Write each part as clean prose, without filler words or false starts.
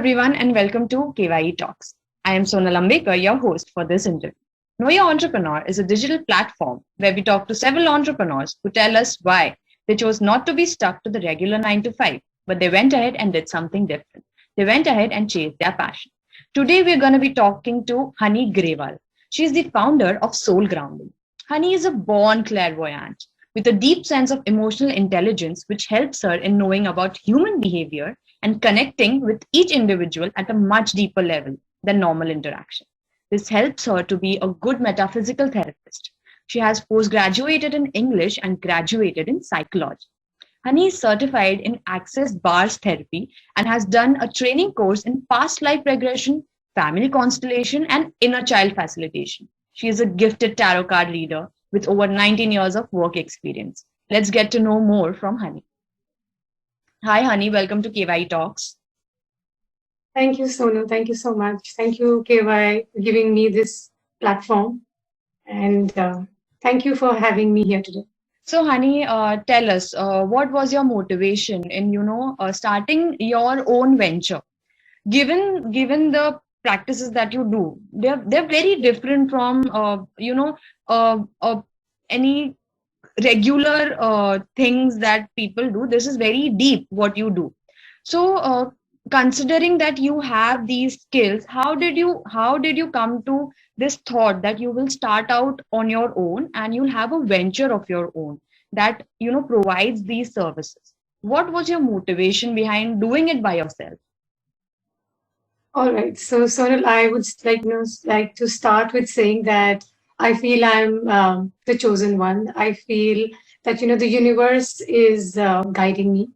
everyone, and welcome to KYE Talks. I am Sonal Ambekar, your host for this interview. Know Your Entrepreneur is a digital platform where we talk to several entrepreneurs who tell us why they chose not to be stuck to the regular 9 to 5, but they went ahead and did something different. They went ahead and chased their passion. Today, we're going to be talking to Honey Grewal. She is the founder of Soul Grounding. Honey is a born clairvoyant with a deep sense of emotional intelligence, which helps her in knowing about human behavior and connecting with each individual at a much deeper level than normal interaction. This helps her to be a good metaphysical therapist. She has postgraduated in English and graduated in psychology. Honey is certified in Access Bars Therapy and has done a training course in past life regression, family constellation, and inner child facilitation. She is a gifted tarot card reader with over 19 years of work experience. Let's get to know more from Honey. Hi, Honey. Welcome to KYE Talks. Thank you, Sonu. Thank you so much. Thank you, KY, for giving me this platform. And thank you for having me here today. So, Honey, tell us, what was your motivation in, starting your own venture? Given the practices that you do, they're very different from, any regular things that people do. This is very deep what you do. So considering that you have these skills, how did you come to this thought that you will start out on your own and you'll have a venture of your own that provides these services? What was your motivation behind doing it by yourself? All right. So Sonal, I would like to start with saying that I feel I'm the chosen one. I feel that, the universe is guiding me.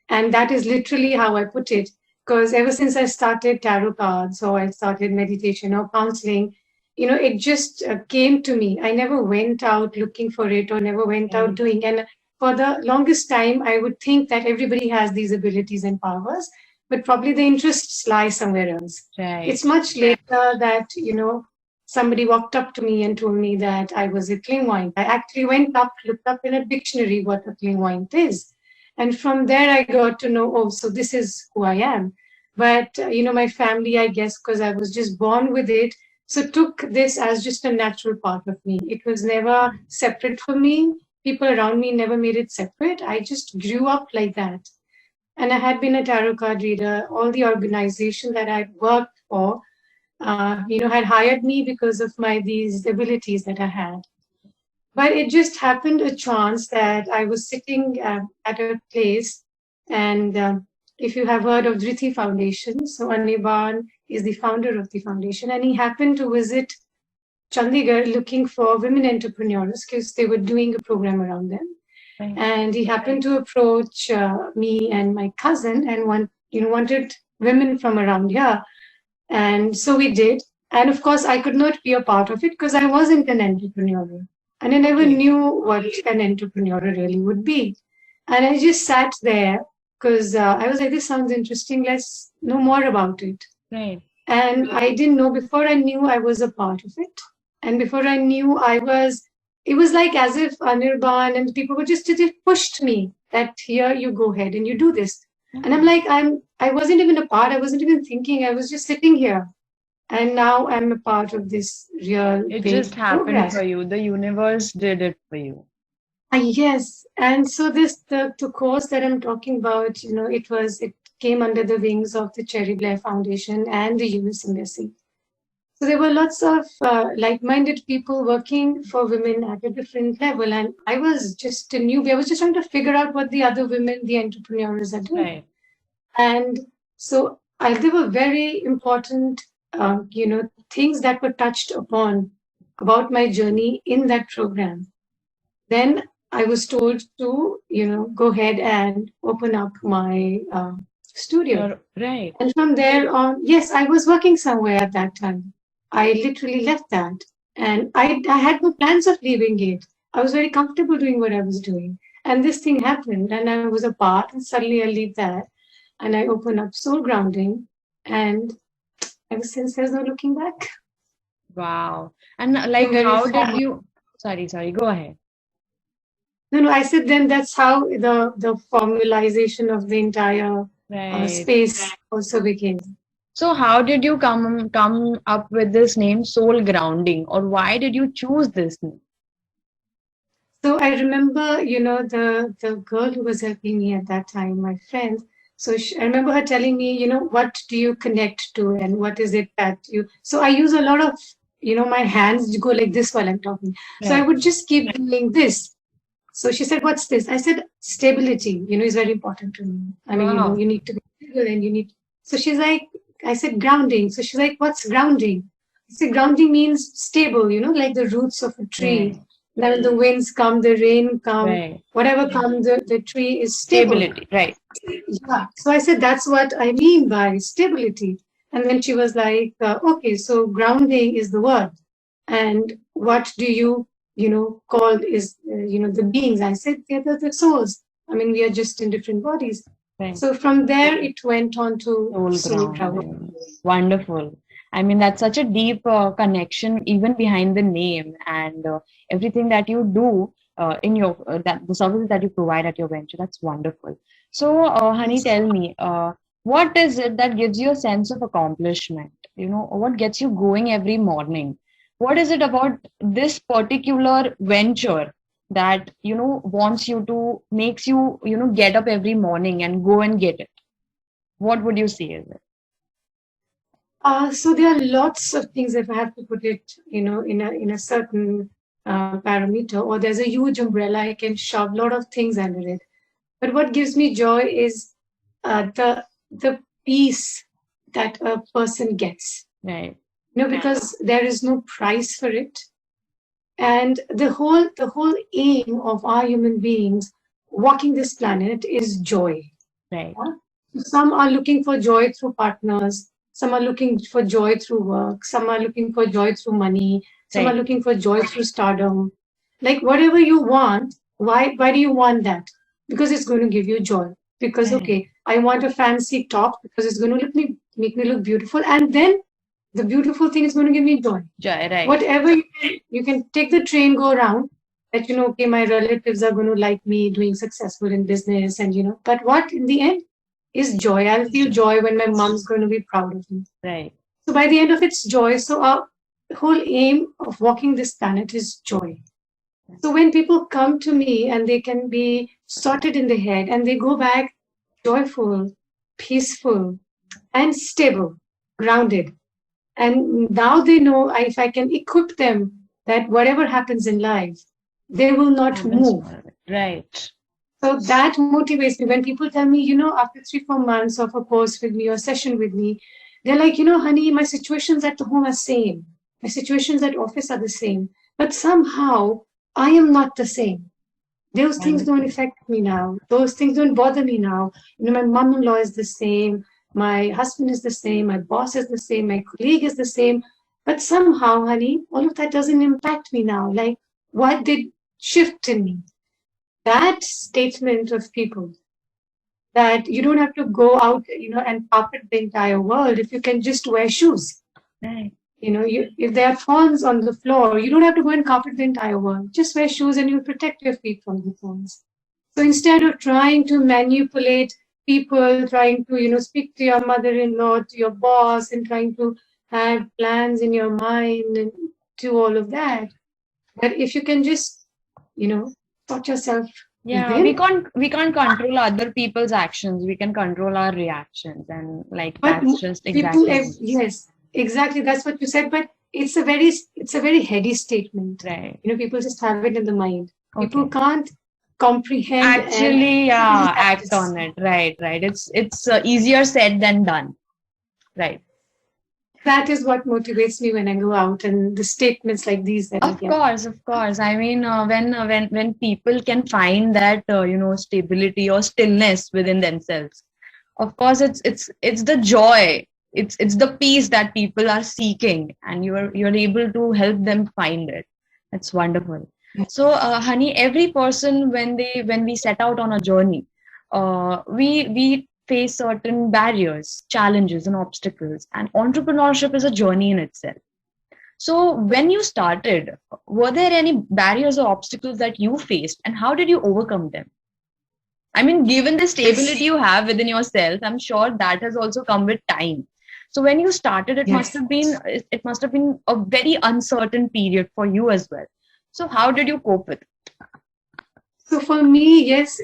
And that is literally how I put it. Because ever since I started tarot cards or I started meditation or counseling, it just came to me. I never went out looking for it or never went out doing. And for the longest time, I would think that everybody has these abilities and powers, but probably the interests lie somewhere else. Right. It's much later that, somebody walked up to me and told me that I was a clairvoyant. I actually looked up in a dictionary what a clairvoyant is. And from there, I got to know, oh, so this is who I am. But, my family, I guess, because I was just born with it, so took this as just a natural part of me. It was never separate from me. People around me never made it separate. I just grew up like that. And I had been a tarot card reader. All the organization that I'd worked for, had hired me because of these abilities that I had. But it just happened a chance that I was sitting at a place, and if you have heard of Dhriti Foundation, so Anirban is the founder of the foundation, and he happened to visit Chandigarh looking for women entrepreneurs because they were doing a program around them. Right. And he happened to approach me and my cousin and wanted women from around here. And so we did. And of course, I could not be a part of it because I wasn't an entrepreneur. And I never knew what an entrepreneur really would be. And I just sat there because I was like, this sounds interesting. Let's know more about it. Right. And I didn't know, before I knew I was a part of it. And before I knew it was like as if Anirban and people were they pushed me that here you go ahead and you do this. And I'm like, I wasn't even a part. I wasn't even thinking. I was just sitting here. And now I'm a part of this real It just happened progress. for you. The universe did it for you. Yes. And so the course that I'm talking about, it came under the wings of the Cherry Blair Foundation and the US Embassy. So there were lots of like-minded people working for women at a different level. And I was just a newbie. I was just trying to figure out what the other women, the entrepreneurs are doing. Right. And so there were very important, things that were touched upon about my journey in that program. Then I was told to, go ahead and open up my studio. Right. And from there on, yes, I was working somewhere at that time. I literally left that. And I had no plans of leaving it. I was very comfortable doing what I was doing. And this thing happened and I was a part, and suddenly I leave that. And I open up Soul Grounding, and ever since there's no looking back. Wow. And like, how did you, sorry, go ahead. No, I said then that's how the formalization of the entire space also became. So how did you come up with this name Soul Grounding, or why did you choose this name? So I remember, the girl who was helping me at that time, my friend. So I remember her telling me, what do you connect to and what is it that you. So I use a lot of, my hands to go like this while I'm talking. So I Right. would just keep doing this. So she said, "What's this?" I said, "Stability, is very important to me. I mean, Wow. you need to be stable and you need." So she's like, I said, "Grounding." So she's like, "What's grounding?" I said, "Grounding means stable, like the roots of a tree. Right. Then when the winds come, the rain come, Right. whatever comes, the tree is stable." Stability. Right. Yeah. So I said, "That's what I mean by stability." And then she was like, "Okay, so grounding is the word. And what do you, call is, the beings?" I said, "They're the souls. I mean, we are just in different bodies." Right. So from there, it went on to Soul soul grounding. grounding. Wonderful. I mean, that's such a deep connection even behind the name and everything that you do in your that the services that you provide at your venture. That's wonderful. So, Honey, tell me, what is it that gives you a sense of accomplishment? What gets you going every morning? What is it about this particular venture that wants you to makes you get up every morning and go and get it? What would you say is it? So there are lots of things if I have to put it, in a certain parameter, or there's a huge umbrella, I can shove a lot of things under it. But what gives me joy is the peace that a person gets. Right. Because there is no price for it. And the whole aim of our human beings walking this planet is joy. Right. Some are looking for joy through partners, some are looking for joy through work, some are looking for joy through money, some are Right. looking for joy through stardom. Like whatever you want, why do you want that? Because it's going to give you joy. Because Right. okay, I want a fancy top because it's going to make me look beautiful, and then the beautiful thing is going to give me joy. Joy. Right. Whatever you can take the train, go around, that okay, my relatives are going to like me doing successful in business, and but what in the end is joy. I'll feel joy when my mom's going to be proud of me. Right. So by the end of it's joy. So our whole aim of walking this planet is joy. So when people come to me and they can be sorted in the head and they go back joyful, peaceful, and stable, grounded. And now they know if I can equip them that whatever happens in life, they will not move. Right. So that motivates me. When people tell me, after 3-4 months of a course with me or session with me, they're like, honey, my situations at home are same. My situations at office are the same. But somehow I am not the same. Those things don't affect me now. Those things don't bother me now. My mom-in-law is the same. My husband is the same. My boss is the same. My colleague is the same. But somehow, honey, all of that doesn't impact me now. Like, what did shift in me? That statement of people that you don't have to go out, and carpet the entire world if you can just wear shoes. Right. If there are thorns on the floor, you don't have to go and carpet the entire world. Just wear shoes and you'll protect your feet from the thorns. So instead of trying to manipulate people, trying to, speak to your mother-in-law, to your boss, and trying to have plans in your mind and do all of that, but if you can just, sort yourself. Yeah, we can't control other people's actions. We can control our reactions, and But that's just people, exactly yes, exactly. That's what you said. But it's a very heady statement. right. People just have it in the mind. Okay. People can't comprehend. Actually, act on it. Right. It's easier said than done. Right. That is what motivates me when I go out, and the statements like these that I Of get. course. I mean, when people can find that stability or stillness within themselves, of course, it's the joy, it's the peace that people are seeking, and you're able to help them find it. That's wonderful. So, Honey, every person when we set out on a journey, we face certain barriers, challenges, and obstacles, and entrepreneurship is a journey in itself. So when you started, were there any barriers or obstacles that you faced, and how did you overcome them? I mean, given the stability you have within yourself, I'm sure that has also come with time. So when you started, it Yes. it must have been a very uncertain period for you as well. So how did you cope with it? So for me, yes,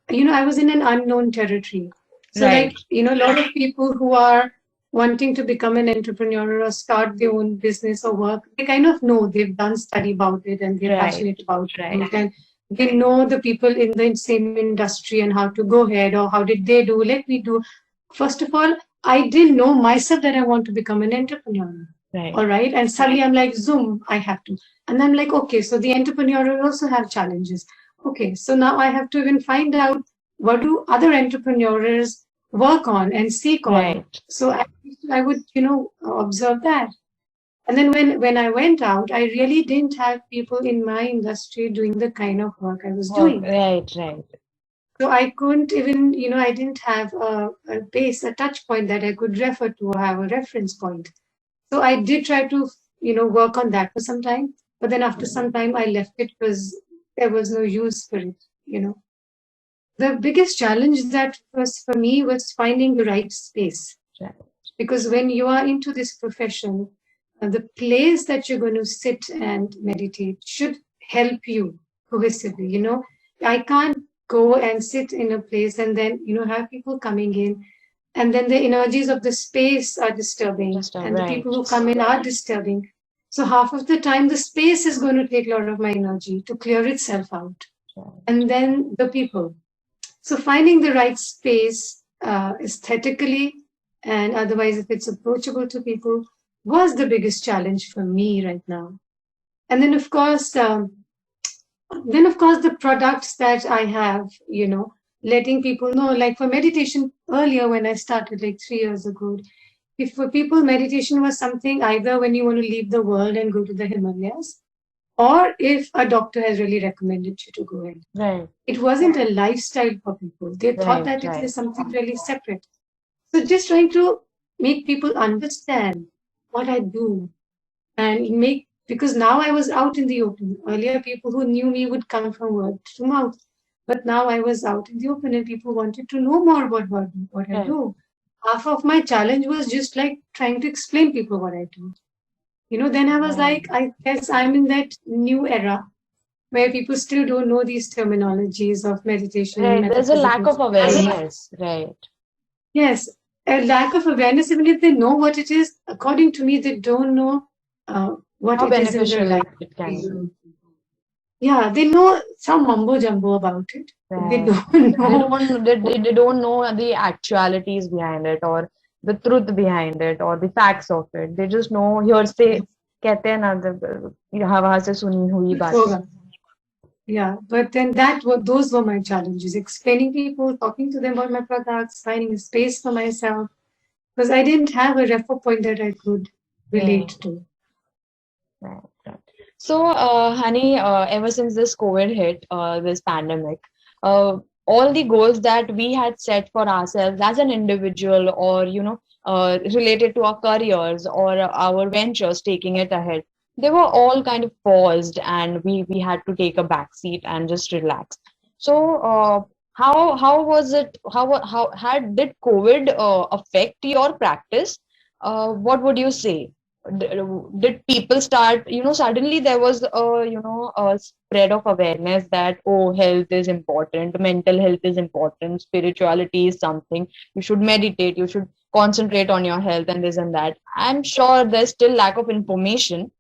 I was in an unknown territory. So Right, like, a lot of people who are wanting to become an entrepreneur or start their own business or work, they kind of know, they've done study about it and they're right, passionate about right, it. And they know the people in the same industry and how to go ahead or how did they do, let me do. First of all, I didn't know myself that I want to become an entrepreneur. right, All right. And suddenly I'm like, Zoom, I have to. And I'm like, okay, so the entrepreneur will also have challenges. Okay, so now I have to even find out what do other entrepreneurs work on and seek on. right. So I would, observe that. And then when I went out, I really didn't have people in my industry doing the kind of work I was Oh, doing. right, right, So I couldn't even, I didn't have a base, a touch point that I could refer to or have a reference point. So I did try to, work on that for some time. But then after some time, I left it because there was no use for it. The biggest challenge that was for me was finding the right space. right, Because when you are into this profession, the place that you're going to sit and meditate should help you cohesively. I can't go and sit in a place and then, have people coming in and then the energies of the space are disturbing just and the right, people who come in are disturbing. So half of the time, the space is going to take a lot of my energy to clear itself out. right, And then the people. So finding the right space aesthetically and otherwise if it's approachable to people was the biggest challenge for me right now. And then of course the products that I have, letting people know, like for meditation earlier when I started like 3 years ago, if for people meditation was something either when you want to leave the world and go to the Himalayas, or if a doctor has really recommended you to go in. right, It wasn't a lifestyle for people. They thought right, that it right. is something really separate. So just trying to make people understand what I do and because now I was out in the open. Earlier, people who knew me would come from word to mouth. But now I was out in the open and people wanted to know more about what I Right. do. Half of my challenge was just like trying to explain people what I do. Then I was like, I guess I'm in that new era where people still don't know these terminologies of meditation, Right. There's a lack metaphysics. of awareness. Right. Yes, a lack of awareness, even if they know what it is, according to me, they don't know what How it is in their beneficial life. it can be. Yeah, they know some mumbo jumbo about it, but they Right. don't They know. they don't know the actualities behind it or the truth behind it or the facts of it. They just know hearsay कहते हैं ना वहां से सुनी हुई बातें. Yeah, but then those were my challenges, explaining people, talking to them about my products, finding a space for myself, because I didn't have a refer point that I could relate to. Right, right. So, Honey, ever since this COVID hit, this pandemic, all the goals that we had set for ourselves as an individual or, related to our careers or our ventures, taking it ahead, they were all kind of paused and we had to take a back seat and just relax. So, how was it? Did COVID affect your practice? What would you say? Did people start, suddenly there was a spread of awareness that, oh, health is important, mental health is important, spirituality is something, you should meditate, you should concentrate on your health and this and that. I'm sure there's still lack of information,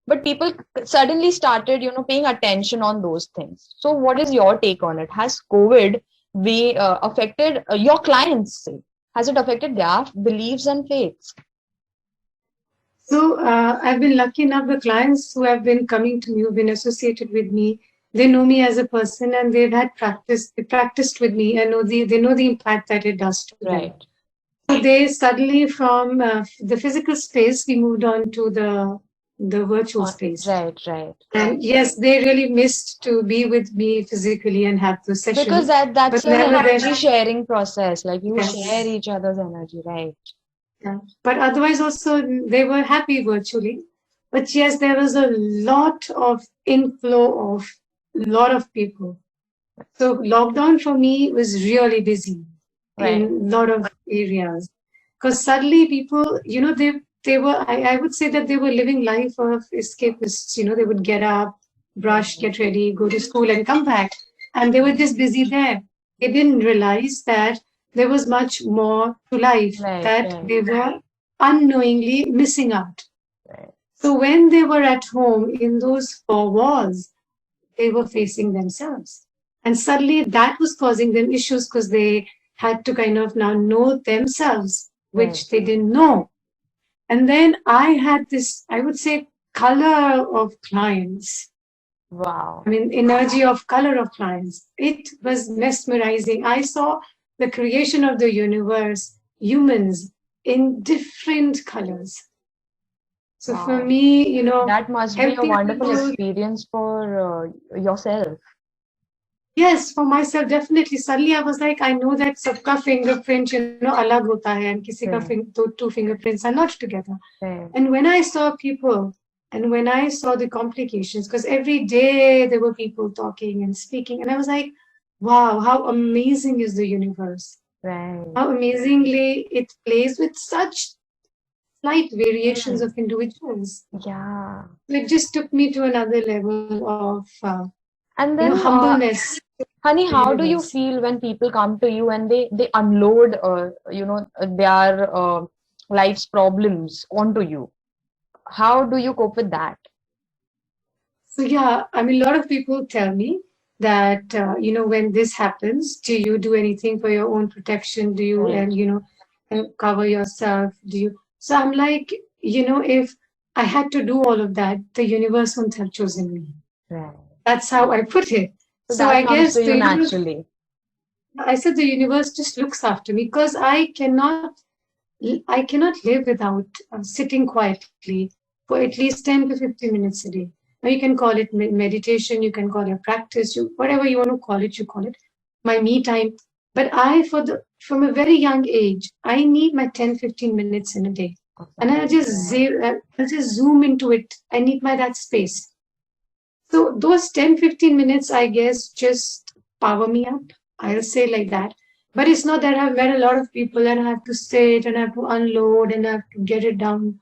but people suddenly started, paying attention on those things. So what is your take on it? Has COVID be affected your clients, say, has it affected their beliefs and faiths? So I've been lucky enough, the clients who have been coming to me, who've been associated with me, they know me as a person and they've had practice. They practiced with me and they know the impact that it does to them. Right. So they suddenly from the physical space, we moved on to the virtual space. Right, right. And yes, they really missed to be with me physically and have the session. Because that's an energy sharing process. Like you Yes. share each other's energy, right? Yeah. But otherwise also they were happy virtually. But yes, there was a lot of inflow of a lot of people. So lockdown for me was really busy Right. in a lot of areas. because suddenly people, they were, I would say that they were living life of escapists. They would get up, brush, get ready, go to school, and come back, and they were just busy there. They didn't realize that there was much more to life, Right, that right, they were unknowingly missing out. right. So when they were at home in those four walls, they were facing themselves. And suddenly that was causing them issues because they had to kind of now know themselves, Right. which they didn't know. And then I had this, I would say, color of clients. Wow. I mean, energy of color of clients. It was mesmerizing. I saw the creation of the universe, humans in different colors. So for Wow. me, That must be a helping wonderful people, experience for yourself. yes, for myself, definitely. Suddenly I was like, I know that sabka fingerprint, alag hota hai, and kisi ka Right, two fingerprints are not together. right. And when I saw people, and when I saw the complications, because every day there were people talking and speaking, and I was like, wow, how amazing is the universe? Right. How amazingly it plays with such slight variations of individuals. Yeah. It just took me to another level of, And then, humbleness honey, to the how do you universe. feel when people come to you and they unload, their life's problems onto you? How do you cope with that? So yeah, I mean, a lot of people tell me that when this happens, do you do anything for your own protection? Do you Right, cover yourself? Do you? So I'm like, if I had to do all of that, the universe wouldn't have chosen me. right. That's how I put it. So So that I comes guess to you naturally. I said the universe just looks after me because I cannot live without sitting quietly for at least 10 to 15 minutes a day. Now you can call it meditation, you can call it practice, whatever you want to call it, you call it my me time. But from a very young age, I need my 10, 15 minutes in a day. And I'll just zoom into it. I need that space. So those 10, 15 minutes, I guess, just power me up. I'll say like that. But it's not that I've met a lot of people and I have to sit and I have to unload and I have to get it down.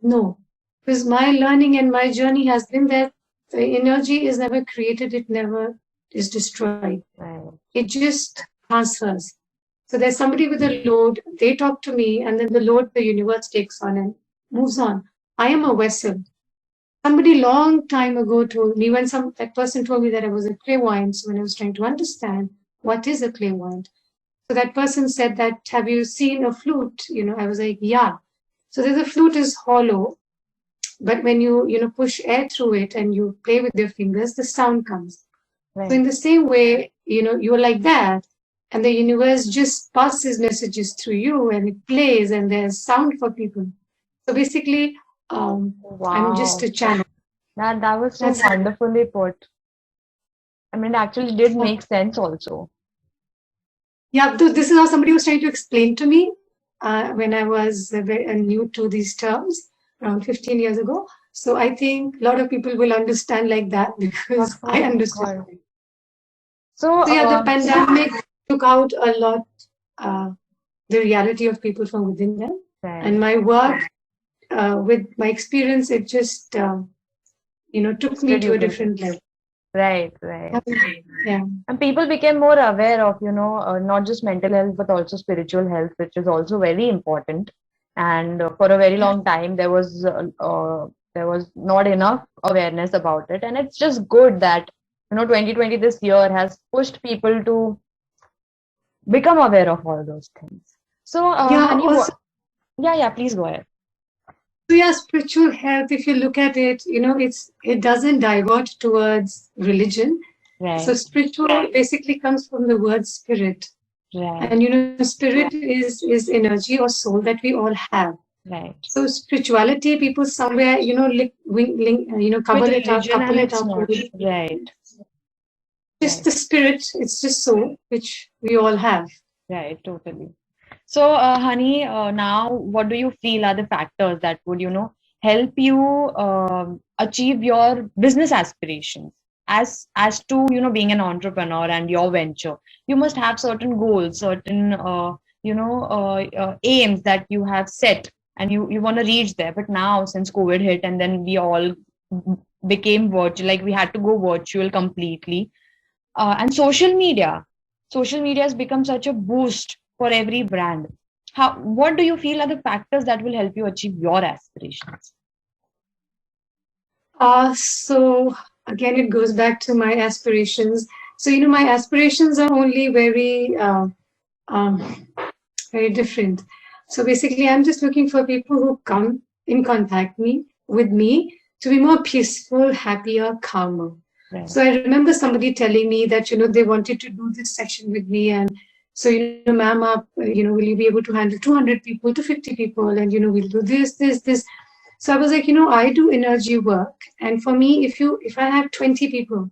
No. Because my learning and my journey has been that the energy is never created, it never is destroyed. Right. It just transfers. So there's somebody with a load, they talk to me, and then the load the universe takes on and moves on. I am a vessel. Somebody long time ago told me, when that person told me that I was a clairvoyant, so when I was trying to understand what is a clairvoyant, so that person said that, have you seen a flute? I was like, yeah. So the flute is hollow, but when you push air through it and you play with your fingers, the sound comes. Right. So in the same way, you're like that, and the universe just passes messages through you and it plays and there's sound for people. So basically, I'm just Wow. a channel. That was so That's it. wonderfully put. I mean, it actually did make sense also. Yeah, this is how somebody was trying to explain to me when I was new to these terms around 15 years ago. So I think a lot of people will understand like that because Of I course, of understood. course. So, So yeah, the pandemic took out a lot the reality of people from within them. right, And my work with my experience, it just took me to a different level. right, right. Yeah. And people became more aware of, not just mental health, but also spiritual health, which is also very important. And for a very long time, there was not enough awareness about it. And it's just good that, 2020 this year has pushed people to become aware of all those things. So, Yeah, Honey, also, yeah, please go ahead. so yeah, spiritual health, if you look at it, it doesn't divert towards religion. Right, So spiritual basically comes from the word spirit. right, And spirit is energy or soul that we all have. right. So spirituality, people somewhere, couple it up, Right, just the spirit, it's just soul, which we all have. right, totally. So, Honey, now what do you feel are the factors that would, help you achieve your business aspirations? As to, being an entrepreneur and your venture, you must have certain goals, certain aims that you have set, and you want to reach there. But now, since COVID hit, and then we all became virtual, like we had to go virtual completely. And social media has become such a boost for every brand. What do you feel are the factors that will help you achieve your aspirations? So again, it goes back to my aspirations. So, my aspirations are only um, very different. So basically, I'm just looking for people who come in contact with me to be more peaceful, happier, calmer. Right. So I remember somebody telling me that, they wanted to do this session with me. And so, ma'am, will you be able to handle 200 people to 50 people? And, we'll do this. So I was like, I do energy work. And for me, if I have 20 people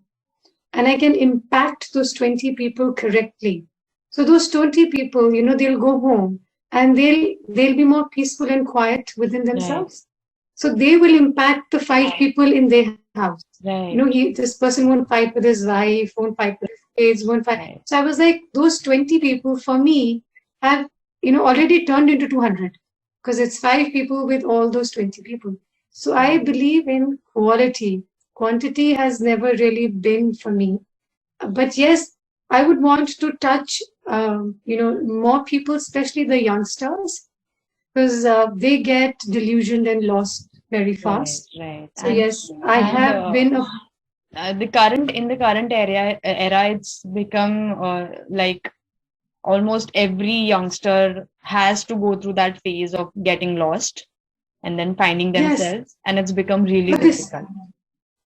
and I can impact those 20 people correctly, so those 20 people, they'll go home and they'll be more peaceful and quiet within themselves. Right. So they will impact the 5 people in their house. Right. This person won't fight with his wife, won't fight with his kids, won't fight. Right. So I was like, those 20 people for me have, already turned into 200. Because it's 5 people with all those 20 people. So I believe in quality. Quantity has never really been for me. But yes, I would want to touch, more people, especially the youngsters, because they get delusioned and lost very fast. Right. So yes, I have been in the current era, it's become like almost every youngster has to go through that phase of getting lost and then finding themselves, and it's become really difficult.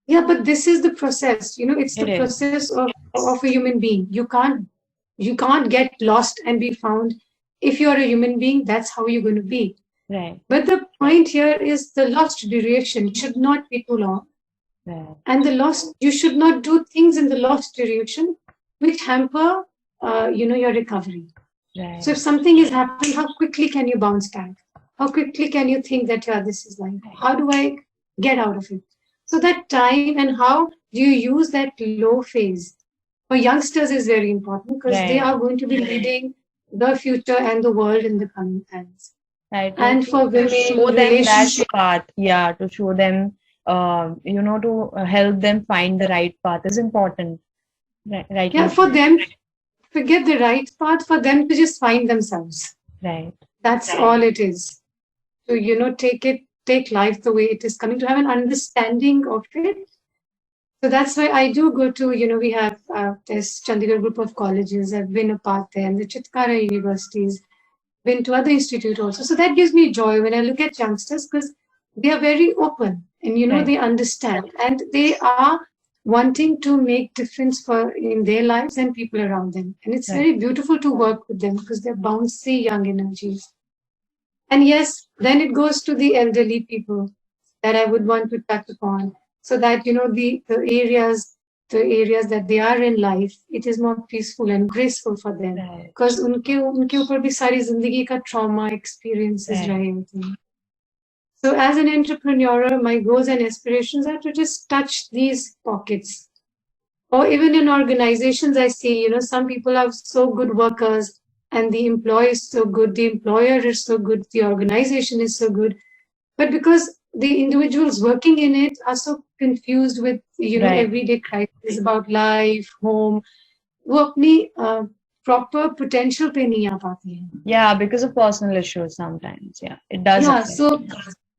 But this is the process. It's the process of a human being. You can't get lost and be found. If you're a human being, that's how you're going to be. Right. But the point here is the lost duration should not be too long. Right. And you should not do things in the lost duration which hamper your recovery. Right. So if something has happened, how quickly can you bounce back? How quickly can you think that, this is life? How do I get out of it? So that time and how do you use that low phase for youngsters is very important, because they are going to be leading the future and the world in the coming times. Right. And for women, show them that path. Yeah, to show them, to help them find the right path is important. Right. Yeah, for them, forget the right path, for them to just find themselves. Right. That's all it is. So, take life the way it is coming, to have an understanding of it. So that's why I do go to, we have this Chandigarh group of colleges. I've been a part there, and the Chitkara universities, been to other institutes also. So that gives me joy when I look at youngsters, because they are very open and, they understand, and they are wanting to make difference in their lives and people around them. And it's very beautiful to work with them, because they're bouncy young energies. And yes, then it goes to the elderly people that I would want to touch upon, so that, the areas that they are in life, it is more peaceful and graceful for them. Because unke upar bhi sari zindagi ka trauma experiences rahe hote hain. So as an entrepreneur, my goals and aspirations are to just touch these pockets. Or even in organizations, I see, some people are so good workers, and the employee is so good, the employer is so good, the organization is so good. But because the individuals working in it are so confused with, everyday crises about life, home, वो अपनी proper potential पे नहीं आ पाती हैं. Yeah, because of personal issues sometimes. Yeah, it does. Yeah, so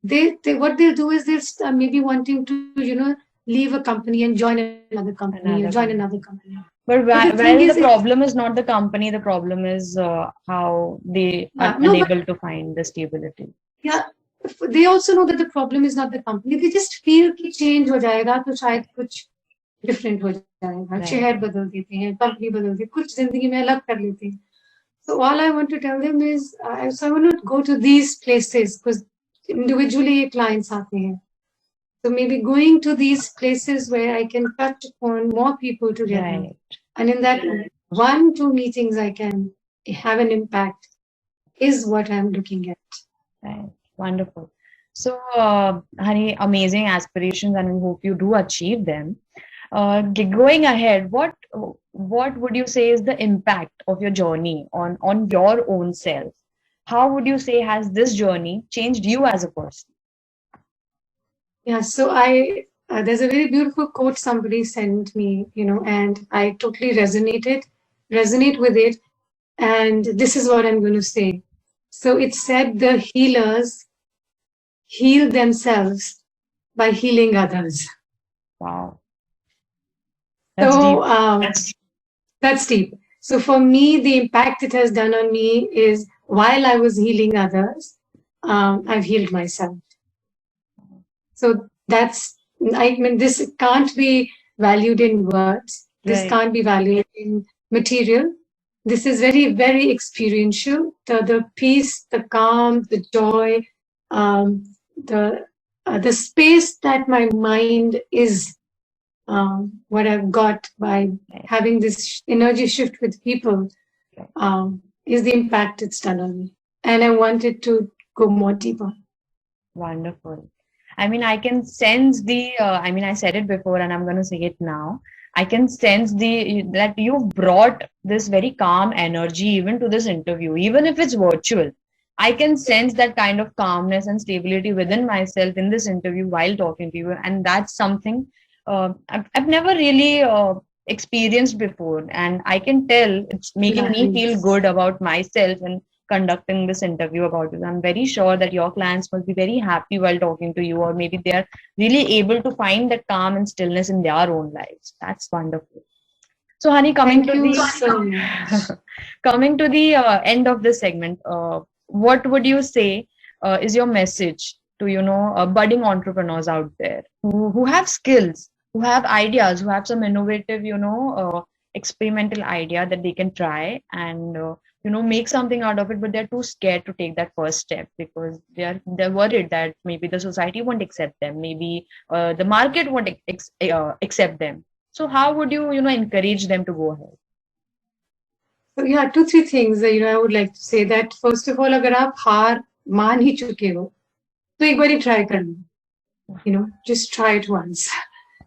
they what they'll do is they'll maybe wanting to, leave a company and join another company, another company. But the problem is not the company, the problem is how they are unable to find the stability. Yeah, they also know that the problem is not the company. They just feel कि change हो जाएगा तो शायद कुछ different हो जाएगा. शहर बदल देते हैं, company बदल देते हैं, कुछ जिंदगी में अलग कर लेते हैं. So all I want to tell them is, so I want to go to these places, because individually clients आते हैं. So maybe going to these places where I can touch upon more people together. Right. And in that 1-2 meetings, I can have an impact is what I'm looking at. Right. Wonderful. So, Honey, amazing aspirations, and we hope you do achieve them. Going ahead, what what would you say is the impact of your journey on your own self? How would you say has this journey changed you as a person? Yeah, so there's a very beautiful quote somebody sent me, and I totally resonate with it. And this is what I'm going to say. So it said the healers heal themselves by healing others. Wow. That's So deep. that's deep. So for me, the impact it has done on me is while I was healing others, I've healed myself. So I mean, this can't be valued in words. This Right. can't be valued in material. This is very, very experiential. The peace, the calm, the joy, um, the space that my mind is, what I've got by having this energy shift with people, is the impact it's done on me. And I wanted to go more deeper. Wonderful. I mean, I can sense I said it before and I'm going to say it now. I can sense that you've brought this very calm energy even to this interview, even if it's virtual. I can sense that kind of calmness and stability within myself in this interview while talking to you. And that's something I've never really experienced before. And I can tell it's making me feel good about myself and conducting this interview about it. I'm very sure that your clients must be very happy while talking to you, or maybe they are really able to find that calm and stillness in their own lives. That's wonderful. So, Honey, coming to the end of this segment, what would you say is your message to budding entrepreneurs out there who have skills, who have ideas, who have some innovative experimental idea that they can try and make something out of it, but they're too scared to take that first step because they're worried that maybe the society won't accept them, maybe the market won't accept them. So how would you encourage them to go ahead? So yeah, 2-3 things I would like to say that first of all, अगर आप हार मान ही चुके हो तो एक बारी try कर लो, just try it once.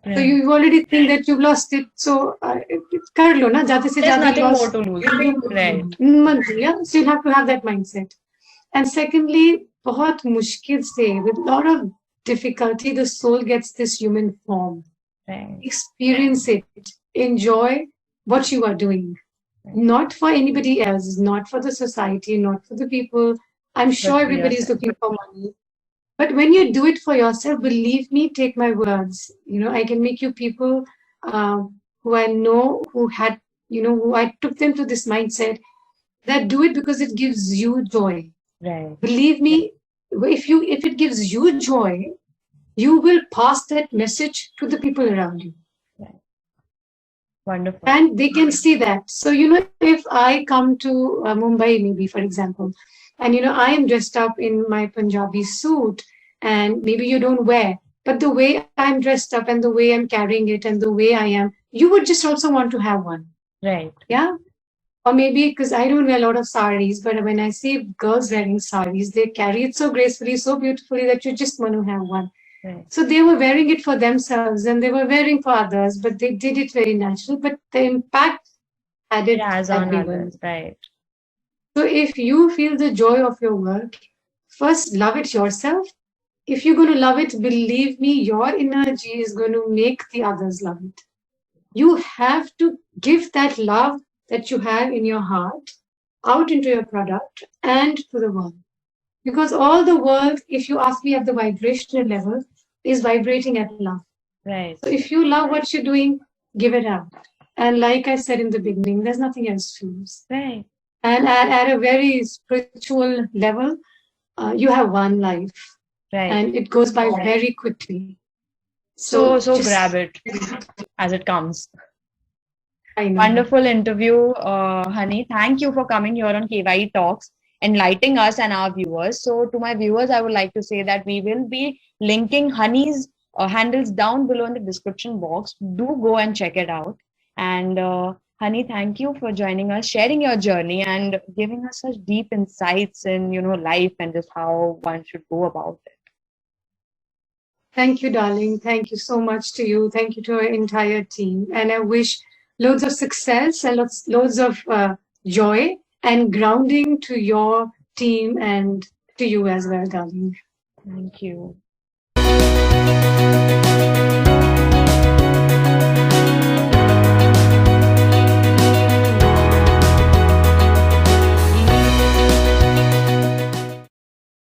So you already think that you've lost it, so कर लो ना, ज़्यादा से ज़्यादा. There's nothing more to lose, right? Yeah, so you have to have that mindset. And secondly, बहुत मुश्किल से, with a lot of difficulty, the soul gets this human form. Right. Experience it, enjoy what you are doing. Not for anybody else, not for the society, not for the people. I'm sure everybody is looking for money. But when you do it for yourself, believe me, take my words. I can make you people who I know, who had, who I took them to this mindset that do it because it gives you joy. Right. Believe me, if it gives you joy, you will pass that message to the people around you. Right. Wonderful. And they can see that. So, if I come to Mumbai, maybe, for example, and, I am dressed up in my Punjabi suit and maybe you don't wear, but the way I'm dressed up and the way I'm carrying it and the way I am, you would just also want to have one. Right. Yeah. Or maybe because I don't wear a lot of saris, but when I see girls wearing saris, they carry it so gracefully, so beautifully that you just want to have one. Right. So they were wearing it for themselves and they were wearing for others, but they did it very natural. But the impact had it has on others, right? So if you feel the joy of your work, first love it yourself. If you're going to love it, believe me, your energy is going to make the others love it. You have to give that love that you have in your heart out into your product and to the world. Because all the world, if you ask me at the vibrational level, is vibrating at love. Right. So if you love what you're doing, give it out. And like I said in the beginning, there's nothing else to lose. Right. And at a very spiritual level, you have one life. Right. And it goes by very quickly. So grab it as it comes. I know. Wonderful interview, Honey. Thank you for coming here on KYE Talks, enlightening us and our viewers. So to my viewers, I would like to say that we will be linking Honey's handles down below in the description box. Do go and check it out. And Honey, thank you for joining us, sharing your journey and giving us such deep insights in, life and just how one should go about it. Thank you, darling. Thank you so much to you. Thank you to our entire team. And I wish loads of success and loads of joy and grounding to your team and to you as well, darling. Thank you.